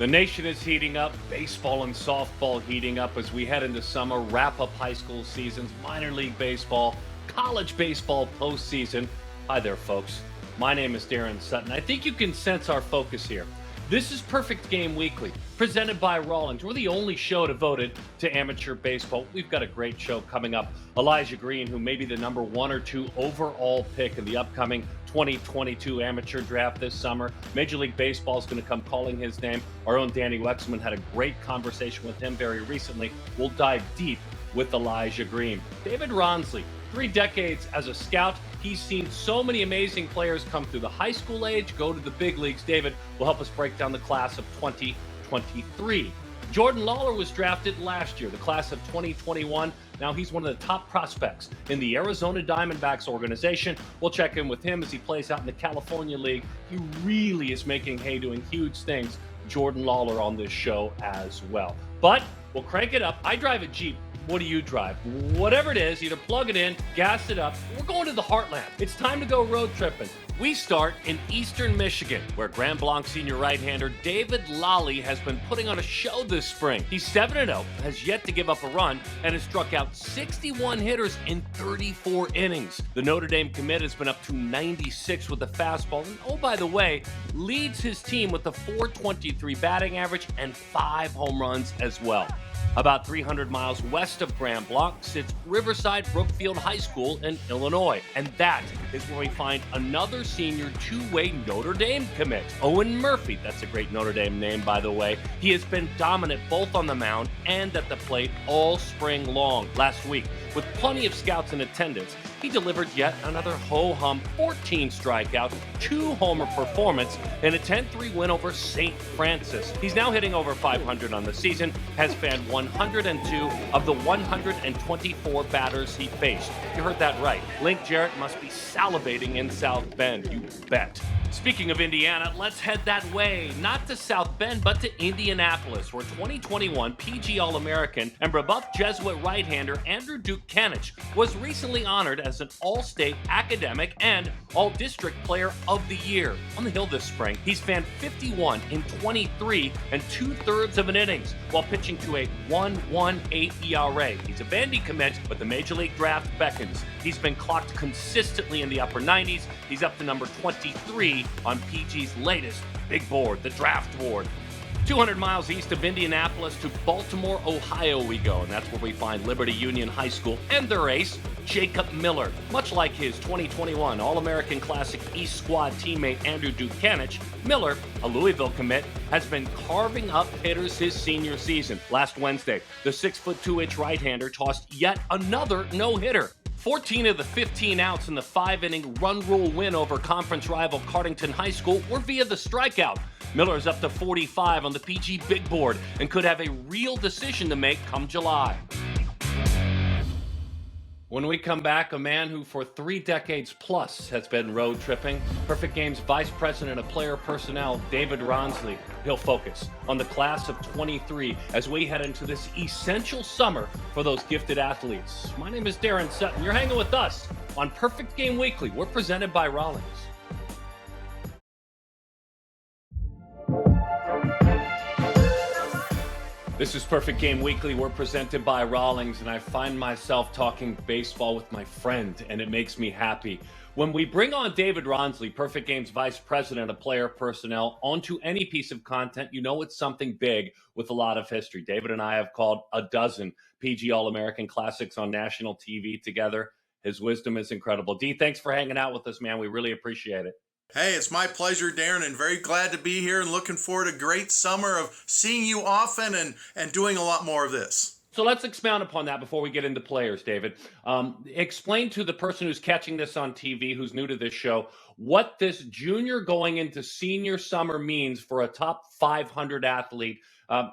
The nation is heating up, baseball and softball heating up as we head into summer, wrap up high school seasons, minor league baseball, college baseball postseason. Hi there, folks. My name is Darren Sutton. I think you can sense our focus here. This is Perfect Game Weekly, presented by Rawlings. We're the only show devoted to amateur baseball. We've got a great show coming up. Elijah Green, who may be the number 1 or 2 overall pick in the upcoming 2022 amateur draft this summer. Major League Baseball is going to come calling his name. Our own Danny Wexman had a great conversation with him very recently. We'll dive deep with Elijah Green. David Rawnsley, 3 decades as a scout. He's seen so many amazing players come through the high school age, go to the big leagues. David will help us break down the class of 2023. Jordan Lawlar was drafted last year, the class of 2021. Now he's one of the top prospects in the Arizona Diamondbacks organization. We'll check in with him as he plays out in the California League. He really is making hay, doing huge things. Jordan Lawlar on this show as well. But we'll crank it up. I drive a Jeep. What do you drive? Whatever it is, either plug it in, gas it up. We're going to the Heartland. It's time to go road tripping. We start in eastern Michigan, where Grand Blanc senior right-hander David Lally has been putting on a show this spring. He's 7-0, has yet to give up a run, and has struck out 61 hitters in 34 innings. The Notre Dame commit has been up to 96 with the fastball, and oh, by the way, leads his team with a .423 batting average and 5 home runs as well. About 300 miles west of Grand Blanc sits Riverside Brookfield High School in Illinois. And that is where we find another senior two-way Notre Dame commit, Owen Murphy. That's a great Notre Dame name, by the way. He has been dominant both on the mound and at the plate all spring long. Last week, with plenty of scouts in attendance, he delivered yet another ho-hum 14 strikeout, 2-homer performance, and a 10-3 win over St. Francis. He's now hitting over 500 on the season, has fanned 102 of the 124 batters he faced. You heard that right. Link Jarrett must be salivating in South Bend, you bet. Speaking of Indiana, let's head that way. Not to South Bend, but to Indianapolis, where 2021 PG All-American and rebuff Jesuit right-hander Andrew Dutkanych was recently honored as an All-State Academic and All-District Player of the Year. On the Hill this spring, he's fanned 51 in 23 and 2/3 of an innings, while pitching to a 1.18 ERA. He's a Vandy commit, but the Major League draft beckons. He's been clocked consistently in the upper 90s. He's up to number 23 on PG's latest big board, the draft board. 200 miles east of Indianapolis to Baltimore, Ohio we go, and that's where we find Liberty Union High School and their ace, Jacob Miller. Much like his 2021 All-American Classic East Squad teammate Andrew Dutkanych, Miller, a Louisville commit, has been carving up hitters his senior season. Last Wednesday, the 6'2" right-hander tossed yet another no-hitter. 14 of the 15 outs in the 5-inning run rule win over conference rival Cardington High School were via the strikeout. Miller is up to 45 on the PG big board and could have a real decision to make come July. When we come back, a man who for 3 decades plus has been road tripping, Perfect Game's Vice President of Player Personnel, David Rawnsley. He'll focus on the class of 23 as we head into this essential summer for those gifted athletes. My name is Darren Sutton. You're hanging with us on Perfect Game Weekly. We're presented by Rawlings. This is Perfect Game Weekly. We're presented by Rawlings, and I find myself talking baseball with my friend, and it makes me happy. When we bring on David Rawnsley, Perfect Game's Vice President of Player Personnel, onto any piece of content, you know it's something big with a lot of history. David and I have called a dozen PG All-American Classics on national TV together. His wisdom is incredible. D, thanks for hanging out with us, man. We really appreciate it. Hey, it's my pleasure, Darren, and very glad to be here and looking forward to a great summer of seeing you often and doing a lot more of this. So let's expound upon that before we get into players, David. Explain to the person who's catching this on TV, who's new to this show, what this junior going into senior summer means for a top 500 athlete.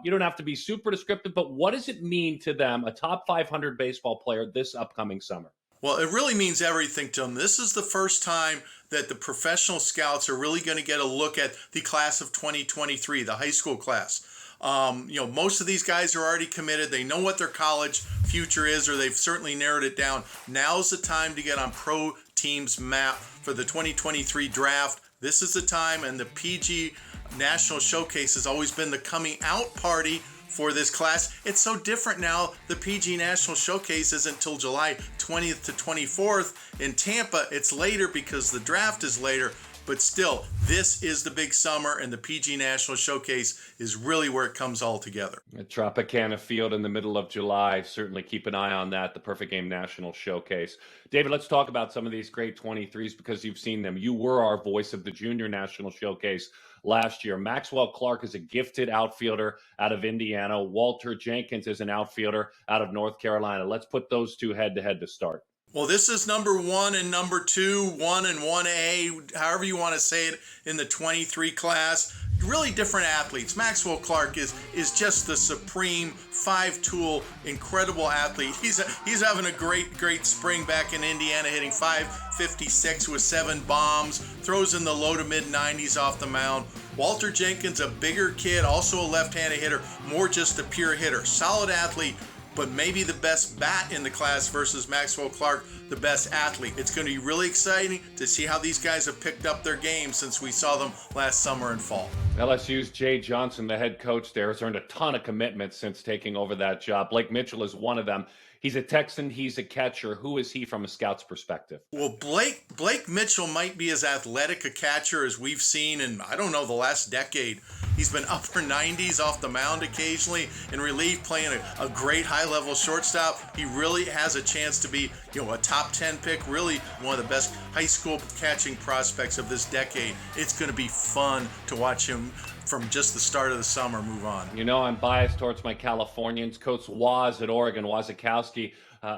You don't have to be super descriptive, but what does it mean to them, a top 500 baseball player this upcoming summer? Well, it really means everything to them. This is the first time that the professional scouts are really going to get a look at the class of 2023, the high school class. Most of these guys are already committed. They know what their college future is, or they've certainly narrowed it down. Now's the time to get on pro teams map for the 2023 draft. This is the time, and the PG National Showcase has always been the coming out party for this class. It's so different now. The PG National Showcase isn't until July 20th to 24th. In Tampa, it's later because the draft is later. But still, this is the big summer, and the PG National Showcase is really where it comes all together. At Tropicana Field in the middle of July. Certainly keep an eye on that, the Perfect Game National Showcase. David, let's talk about some of these great 23s because you've seen them. You were our voice of the Junior National Showcase last year. Maxwell Clark is a gifted outfielder out of Indiana. Walter Jenkins is an outfielder out of North Carolina. Let's put those two head-to-head to start. Well, this is number 1 and number 2, 1 and 1A, however you want to say it, in the 23 class. Really different athletes. Maxwell Clark is just the supreme five-tool, incredible athlete. He's having a great spring back in Indiana, hitting .556 with 7 bombs, throws in the low to mid-90s off the mound. Walter Jenkins, a bigger kid, also a left-handed hitter, more just a pure hitter. Solid athlete, but maybe the best bat in the class versus Maxwell Clark, the best athlete. It's going to be really exciting to see how these guys have picked up their game since we saw them last summer and fall. LSU's Jay Johnson, the head coach there, has earned a ton of commitments since taking over that job. Blake Mitchell is one of them. He's a Texan. He's a catcher. Who is he from a scout's perspective? Well, Blake Mitchell might be as athletic a catcher as we've seen in, I don't know, the last decade. He's been upper 90s off the mound occasionally in relief, playing a great high-level shortstop. He really has a chance to be, a top 10 pick, really one of the best high school catching prospects of this decade. It's going to be fun to watch him from just the start of the summer move on. I'm biased towards my Californians. Coach Waz at Oregon, Wazakowski,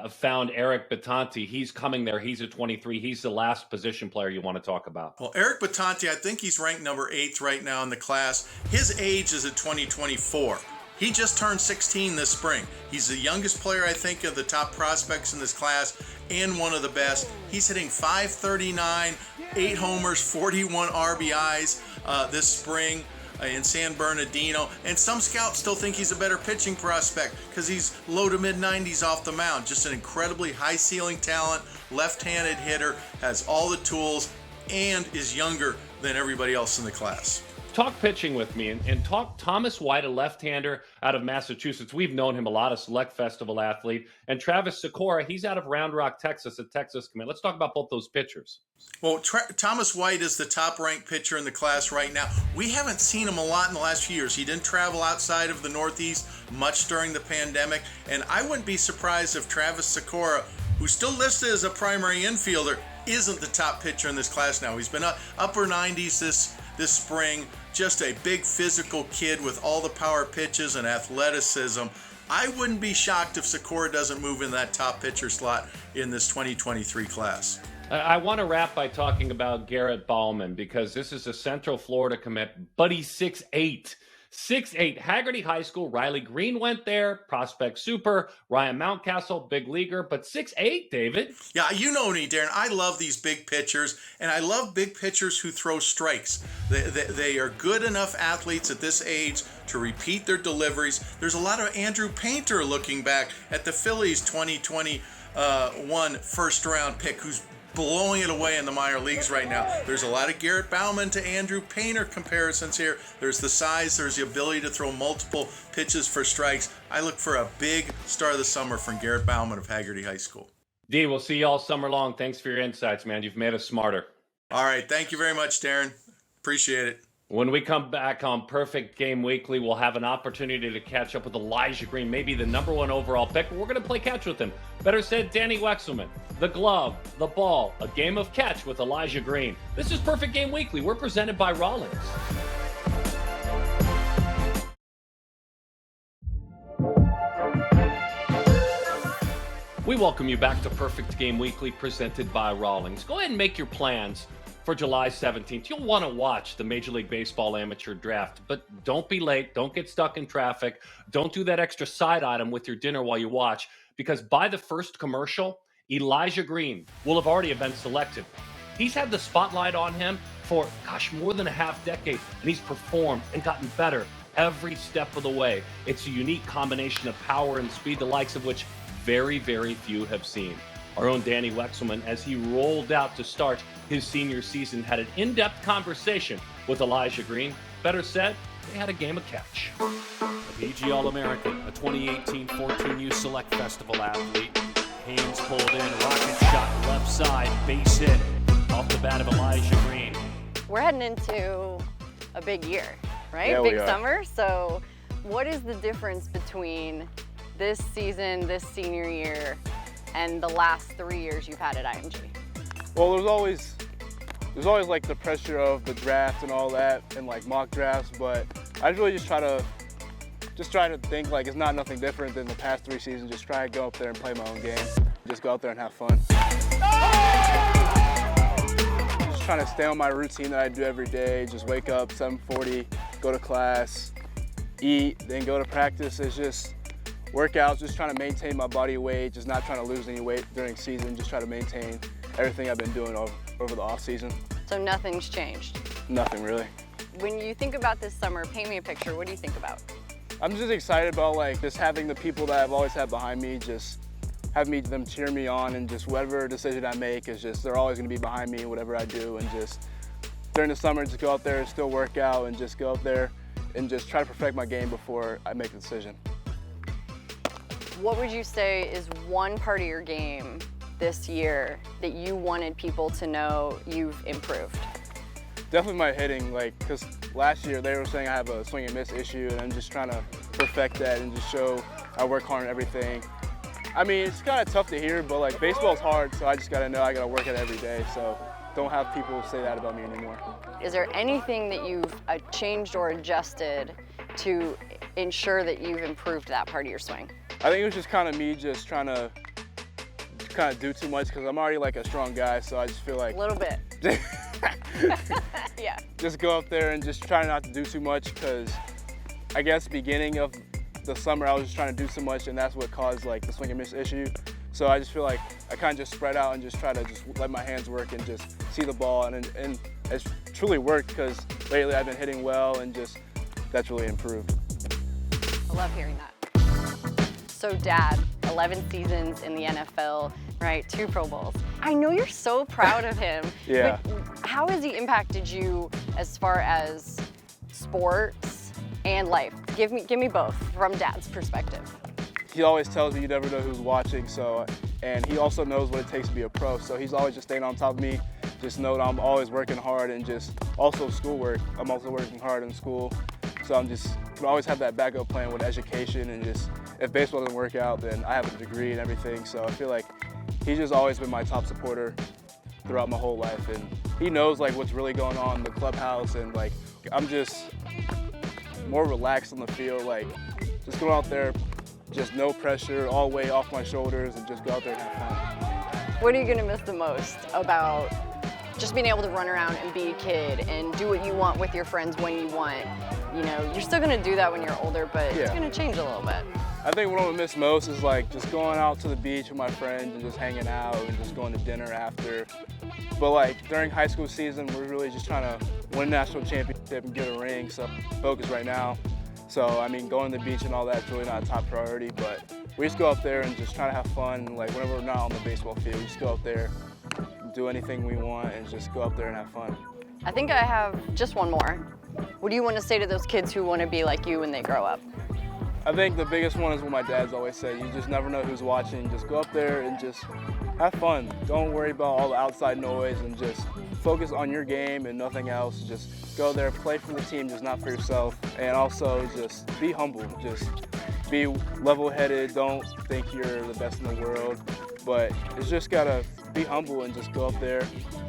found Eric Bitonti. He's coming there. He's a 23. He's the last position player you want to talk about. Well, Eric Bitonti, I think he's ranked number 8 right now in the class. His age is at 2024. He just turned 16 this spring. He's the youngest player, I think, of the top prospects in this class and one of the best. He's hitting .539, 8 homers, 41 RBIs this spring in San Bernardino, and some scouts still think he's a better pitching prospect because he's low to mid 90s off the mound. Just an incredibly high ceiling talent, left-handed hitter, has all the tools, and is younger than everybody else in the class. Talk pitching with me and talk Thomas White, a left-hander out of Massachusetts. We've known him a lot, a select festival athlete. And Travis Sykora, he's out of Round Rock, Texas, a Texas commit. Let's talk about both those pitchers. Well, Thomas White is the top-ranked pitcher in the class right now. We haven't seen him a lot in the last few years. He didn't travel outside of the Northeast much during the pandemic. And I wouldn't be surprised if Travis Sykora, who's still listed as a primary infielder, isn't the top pitcher in this class now. He's been upper 90s this spring. Just a big physical kid with all the power pitches and athleticism. I wouldn't be shocked if Sykora doesn't move in that top pitcher slot in this 2023 class. I want to wrap by talking about Garrett Baumann because this is a Central Florida commit, but he's 6'8". 6'8", Haggerty High School. Riley Green went there. Prospect Super. Ryan Mountcastle, big leaguer. But 6'8", David. Yeah, you know me, Darren. I love these big pitchers, and I love big pitchers who throw strikes. They are good enough athletes at this age to repeat their deliveries. There's a lot of Andrew Painter looking back at the Phillies 2021 first-round pick who's blowing it away in the minor leagues right now. There's a lot of Garrett Baumann to Andrew Painter comparisons here. There's the size, there's the ability to throw multiple pitches for strikes. I look for a big start of the summer from Garrett Baumann of Haggerty High School. D, we'll see you all summer long. Thanks for your insights, man. You've made us smarter. All right. Thank you very much, Darren. Appreciate it. When we come back on Perfect Game Weekly, we'll have an opportunity to catch up with Elijah Green, maybe the number 1 overall pick. We're going to play catch with him. Better said, Danny Wexelman. The glove, the ball, a game of catch with Elijah Green. This is Perfect Game Weekly. We're presented by Rawlings. We welcome you back to Perfect Game Weekly, presented by Rawlings. Go ahead and make your plans for July 17th. You'll want to watch the Major League Baseball amateur draft, but don't be late. Don't get stuck in traffic. Don't do that extra side item with your dinner while you watch, because by the first commercial, Elijah Green will have already been selected. He's had the spotlight on him for, more than a half decade, and he's performed and gotten better every step of the way. It's a unique combination of power and speed, the likes of which very, very few have seen. Our own Danny Wexelman, as he rolled out to start his senior season, had an in-depth conversation with Elijah Green. Better said, they had a game of catch. A BG All-American, a 2018 14U Select Festival athlete. Haynes pulled in, rocket shot left side, base hit off the bat of Elijah Green. We're heading into a big year, right? Yeah, big we are. summer. So what is the difference between this season, this senior year, and the last 3 years you've had at IMG? Well, there's always like the pressure of the draft and all that, and like mock drafts. But I really just try to think like it's not nothing different than the past 3 seasons. Just try to go up there and play my own game. Just go out there and have fun. Just trying to stay on my routine that I do every day. Just wake up 7:40, go to class, eat, then go to practice. It's just workouts, just trying to maintain my body weight, just not trying to lose any weight during season, just try to maintain everything I've been doing over the off season. So nothing's changed. Nothing really. When you think about this summer, paint me a picture. What do you think about? I'm just excited about like just having the people that I've always had behind me, just have them cheer me on, and just whatever decision I make is just, they're always gonna be behind me, whatever I do, and just during the summer, just go out there and still work out and just go out there and just try to perfect my game before I make a decision. What would you say is one part of your game this year that you wanted people to know you've improved? Definitely my hitting, like, because last year they were saying I have a swing and miss issue, and I'm just trying to perfect that and just show I work hard on everything. I mean, it's kind of tough to hear, but like baseball's hard, so I just gotta know I gotta work at it every day. So don't have people say that about me anymore. Is there anything that you've changed or adjusted to ensure that you've improved that part of your swing? I think it was just kind of me just trying to kind of do too much, because I'm already like a strong guy, so I just feel like A little bit. Yeah. just go up there and just try not to do too much, because I guess beginning of the summer I was just trying to do so much, and that's what caused like the swing and miss issue. So I just feel like I kind of just spread out and just try to just let my hands work and just see the ball, and it's truly worked, because lately I've been hitting well, and just that's really improved. I love hearing that. So Dad, 11 seasons in the NFL, right? 2 Pro Bowls. I know you're so proud of him. Yeah. But how has he impacted you as far as sports and life? Give me both from Dad's perspective. He always tells me you never know who's watching, so, and he also knows what it takes to be a pro, so he's always just staying on top of me. Just know that I'm always working hard, and just also schoolwork. I'm also working hard in school, so I'm just always have that backup plan with education, and just if baseball doesn't work out, then I have a degree and everything. So I feel like he's just always been my top supporter throughout my whole life, and he knows like what's really going on in the clubhouse, and like I'm just more relaxed on the field, like just go out there, just no pressure, all weight off my shoulders, and just go out there and have fun. What are you gonna miss the most about just being able to run around and be a kid and do what you want with your friends when you want? You know, you're still gonna do that when you're older, but it's Yeah. gonna change a little bit. I think what I'm gonna miss most is like just going out to the beach with my friends and just hanging out and just going to dinner after. But like during high school season, we're really just trying to win a national championship and get a ring, so focus right now. So I mean, going to the beach and all that's really not a top priority, but we just go up there and just try to have fun. Like whenever we're not on the baseball field, we just go up there, do anything we want, and just go up there and have fun. I think I have just one more. What do you want to say to those kids who want to be like you when they grow up? I think the biggest one is what my dad's always said. You just never know who's watching. Just go up there and just have fun. Don't worry about all the outside noise, and just focus on your game and nothing else. Just go there, play for the team, just not for yourself. And also just be humble. Just be level-headed. Don't think you're the best in the world. But it's just gotta be humble and just go up there,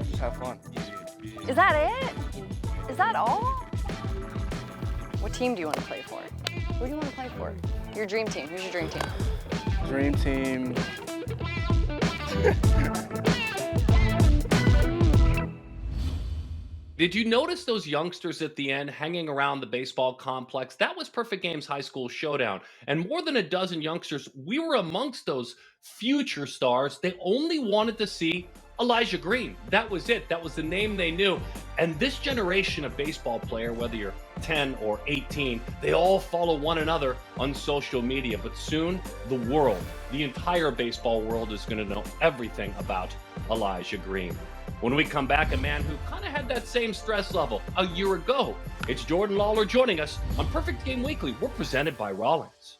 just have fun. Is that it? Is that all? What team do you want to play for? Who do you want to play for? Your dream team. Who's your dream team? Dream team. Did you notice those youngsters at the end hanging around the baseball complex? That was Perfect Game's high school showdown. And more than a dozen youngsters, we were amongst those future stars. They only wanted to see Elijah Green. That was it. That was the name they knew. And this generation of baseball player, whether you're 10 or 18, they all follow one another on social media. But soon, the world, the entire baseball world, is going to know everything about Elijah Green. When we come back, a man who kind of had that same stress level a year ago. It's Jordan Lawlar joining us on Perfect Game Weekly. We're presented by Rawlings.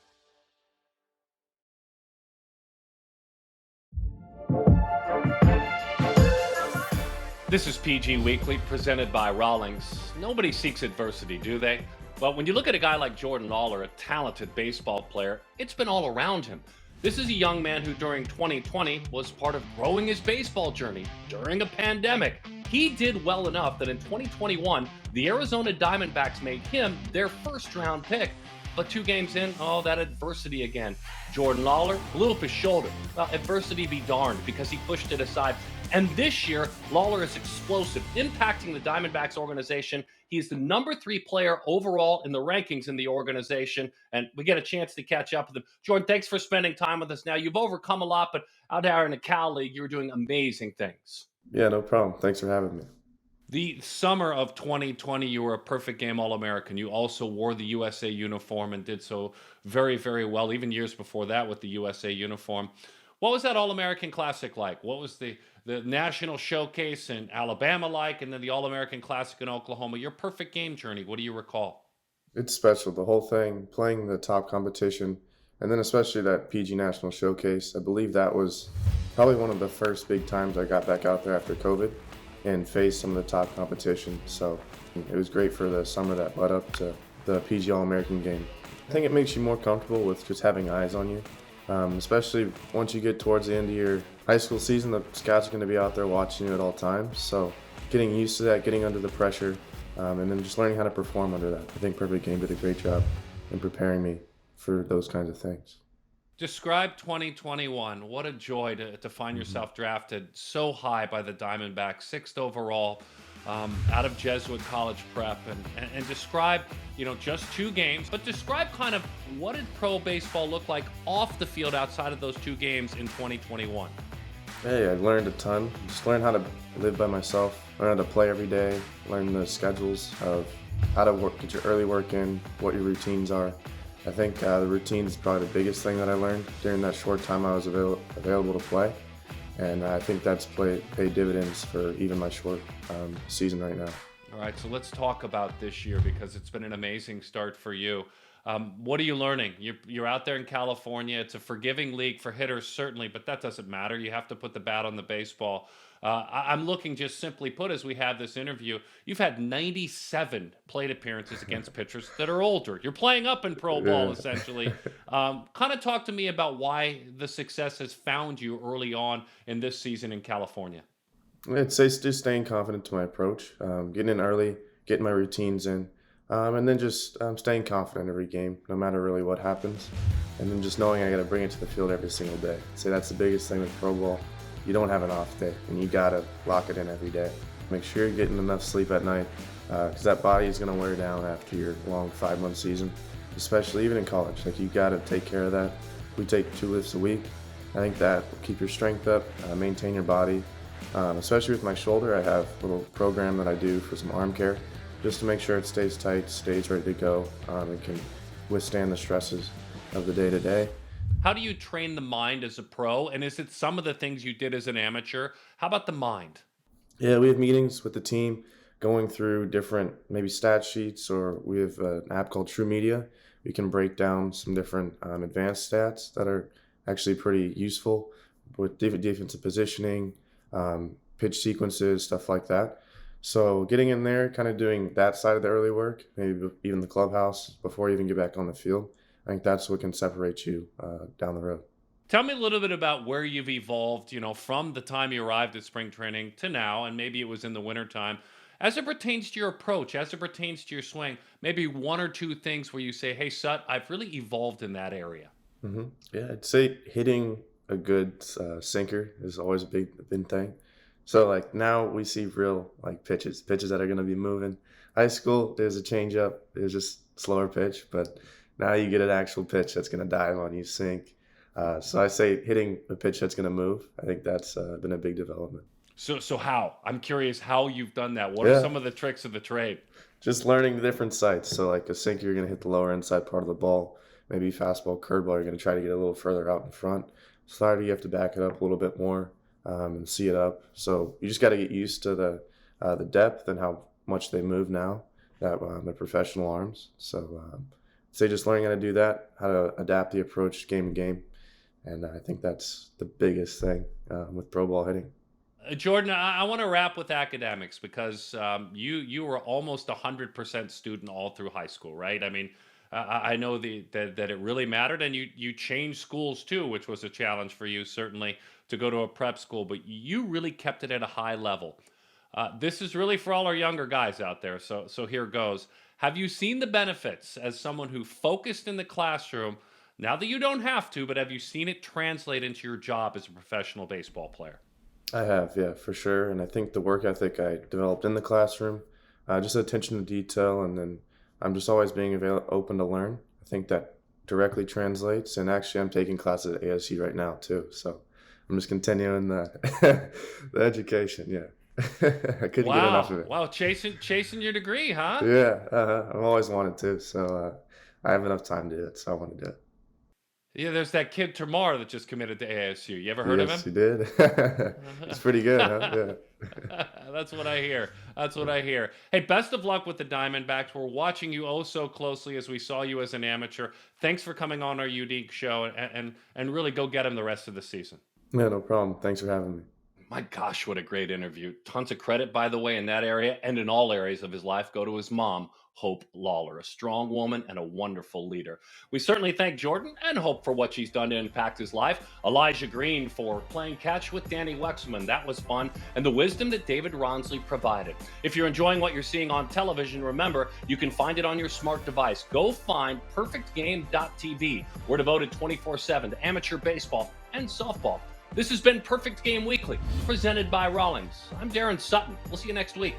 This is PG Weekly, presented by Rawlings. Nobody seeks adversity, do they? Well, when you look at a guy like Jordan Lawlar, a talented baseball player, it's been all around him. This is a young man who during 2020 was part of growing his baseball journey during a pandemic. He did well enough that in 2021, the Arizona Diamondbacks made him their first-round pick. But 2 games in, that adversity again. Jordan Lawlar blew up his shoulder. Well, adversity be darned, because he pushed it aside. And this year, Lawlar is explosive, impacting the Diamondbacks organization. He's the number 3 player overall in the rankings in the organization, and we get a chance to catch up with him. Jordan, thanks for spending time with us now. You've overcome a lot, but out there in the Cal League, you're doing amazing things. Yeah, no problem. Thanks for having me. The summer of 2020, you were a perfect game All-American. You also wore the USA uniform and did so very, very well, even years before that with the USA uniform. What was that All-American Classic like? What was the national showcase in Alabama like, and then the All-American Classic in Oklahoma? Your perfect game journey, what do you recall? It's special, the whole thing, playing the top competition, and then especially that PG National Showcase. I believe that was probably one of the first big times I got back out there after COVID and faced some of the top competition. So it was great for the summer that led up to the PG All-American game. I think it makes you more comfortable with just having eyes on you. Especially once you get towards the end of your high school season, the scouts are going to be out there watching you at all times. So getting used to that, getting under the pressure, and then just learning how to perform under that. I think Perfect Game did a great job in preparing me for those kinds of things. Describe 2021. What a joy to find yourself drafted so high by the Diamondbacks, 6th overall, out of Jesuit College Prep, and describe, just 2 games, but describe kind of what did pro baseball look like off the field outside of those 2 games in 2021? Hey, I learned a ton. Just learned how to live by myself, learn how to play every day, learn the schedules of how to work, get your early work in, what your routines are. I think the routine is probably the biggest thing that I learned during that short time I was available to play. And I think that's paid dividends for even my short season right now. All right, so let's talk about this year, because it's been an amazing start for you. What are you learning? You're out there in California. It's a forgiving league for hitters, certainly, but that doesn't matter. You have to put the bat on the baseball. I'm looking, just simply put, as we have this interview, you've had 97 plate appearances against pitchers that are older. You're playing up in pro ball, essentially. Kind of talk to me about why the success has found you early on in this season in California. I'd say just staying confident to my approach, getting in early, getting my routines in, and then just staying confident every game, no matter really what happens. And then just knowing I got to bring it to the field every single day. I'd say that's the biggest thing with pro ball. You don't have an off day, and you got to lock it in every day. Make sure you're getting enough sleep at night, because that body is going to wear down after your long 5-month season, especially even in college. Like, you got to take care of that. We take 2 lifts a week. I think that will keep your strength up, maintain your body. Especially with my shoulder, I have a little program that I do for some arm care, just to make sure it stays tight, stays ready to go, and can withstand the stresses of the day-to-day. How do you train the mind as a pro? And is it some of the things you did as an amateur? How about the mind? Yeah, we have meetings with the team going through different maybe stat sheets, or we have an app called True Media. We can break down some different advanced stats that are actually pretty useful with defensive positioning, pitch sequences, stuff like that. So getting in there, kind of doing that side of the early work, maybe even the clubhouse before you even get back on the field. I think that's what can separate you down the road. Tell me a little bit about where you've evolved, from the time you arrived at spring training to now, and maybe it was in the wintertime, as it pertains to your approach, as it pertains to your swing, maybe 1 or 2 things where you say, hey, Sut, I've really evolved in that area. Yeah, I'd say hitting a good sinker is always a big thing. So like now we see real pitches that are going to be moving. High school, there's a changeup, there's just slower pitch, but now you get an actual pitch that's going to dive on you, sink. So I say hitting a pitch that's going to move. I think that's been a big development. So how? I'm curious how you've done that. What are some of the tricks of the trade? Just learning the different sites. So like a sinker, you're going to hit the lower inside part of the ball. Maybe fastball, curveball, you're going to try to get a little further out in front. Slider, you have to back it up a little bit more. and see it up. So you just got to get used to the depth and how much they move now, that they're professional arms. So just learning how to do that, how to adapt the approach game to game. And I think that's the biggest thing with pro ball hitting. Jordan, I want to wrap with academics because you were almost 100% student all through high school, right? I mean, I know that it really mattered, and you changed schools too, which was a challenge for you certainly to go to a prep school, but you really kept it at a high level. This is really for all our younger guys out there, so here goes. Have you seen the benefits as someone who focused in the classroom, now that you don't have to, but have you seen it translate into your job as a professional baseball player? I have, yeah, for sure. And I think the work ethic I developed in the classroom, just attention to detail, and then I'm just always being open to learn. I think that directly translates. And actually, I'm taking classes at ASU right now too. So I'm just continuing the education. Yeah, I couldn't get enough of it. Wow, chasing your degree, huh? Yeah, I've always wanted to. So I have enough time to do it. So I want to do it. Yeah, there's that kid Tamar that just committed to ASU. You ever heard of him? Yes, he did. It's pretty good, huh? Yeah. That's what I hear. That's what I hear. Hey, best of luck with the Diamondbacks. We're watching you oh so closely as we saw you as an amateur. Thanks for coming on our unique show, and really go get him the rest of the season. Yeah, no problem. Thanks for having me. My gosh, what a great interview. Tons of credit, by the way, in that area and in all areas of his life go to his mom, Hope Lawlar, a strong woman and a wonderful leader. We certainly thank Jordan and Hope for what she's done to impact his life. Elijah Green for playing catch with Danny Wexman. That was fun. And the wisdom that David Rawnsley provided. If you're enjoying what you're seeing on television, remember, you can find it on your smart device. Go find perfectgame.tv. We're devoted 24/7 to amateur baseball and softball. This has been Perfect Game Weekly, presented by Rawlings. I'm Darren Sutton. We'll see you next week.